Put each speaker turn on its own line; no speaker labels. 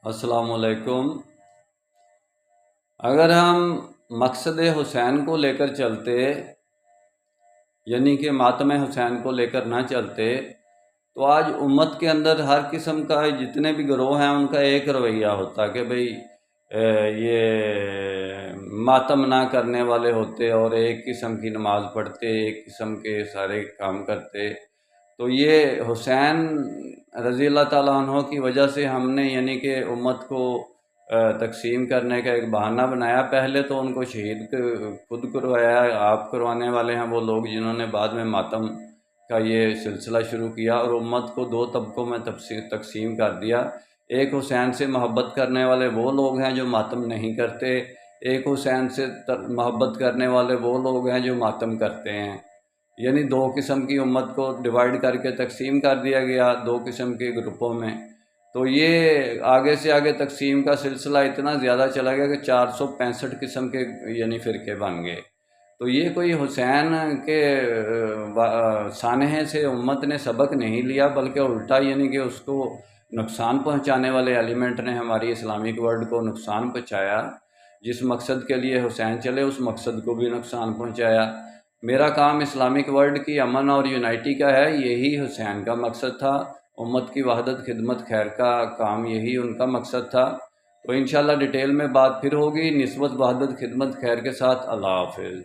السلام علیکم۔ اگر ہم مقصد حسین کو لے کر چلتے، یعنی کہ ماتم حسین کو لے کر نہ چلتے، تو آج امت کے اندر ہر قسم کا جتنے بھی گروہ ہیں ان کا ایک رویہ ہوتا کہ بھئی یہ ماتم نہ کرنے والے ہوتے اور ایک قسم کی نماز پڑھتے، ایک قسم کے سارے کام کرتے۔ تو یہ حسین رضی اللہ تعالیٰ عنہ کی وجہ سے ہم نے یعنی کہ امت کو تقسیم کرنے کا ایک بہانہ بنایا۔ پہلے تو ان کو شہید خود کروایا، آپ کروانے والے ہیں وہ لوگ جنہوں نے بعد میں ماتم کا یہ سلسلہ شروع کیا، اور امت کو دو طبقوں میں تقسیم کر دیا۔ ایک حسین سے محبت کرنے والے وہ لوگ ہیں جو ماتم نہیں کرتے، ایک حسین سے محبت کرنے والے وہ لوگ ہیں جو ماتم کرتے ہیں۔ یعنی دو قسم کی امت کو ڈیوائیڈ کر کے تقسیم کر دیا گیا دو قسم کے گروپوں میں۔ تو یہ آگے سے آگے تقسیم کا سلسلہ اتنا زیادہ چلا گیا کہ 465 قسم کے یعنی فرقے بن گئے۔ تو یہ کوئی حسین کے سانحے سے امت نے سبق نہیں لیا، بلکہ الٹا یعنی کہ اس کو نقصان پہنچانے والے ایلیمنٹ نے ہماری اسلامک ورلڈ کو نقصان پہنچایا۔ جس مقصد کے لیے حسین چلے اس مقصد کو بھی نقصان پہنچایا۔ میرا کام اسلامک ورلڈ کی امن اور یونائٹی کا ہے، یہی حسین کا مقصد تھا۔ امت کی وحدت خدمت خیر کا کام یہی ان کا مقصد تھا۔ تو انشاءاللہ ڈیٹیل میں بات پھر ہوگی نسبت وحدت خدمت خیر کے ساتھ۔ اللہ حافظ۔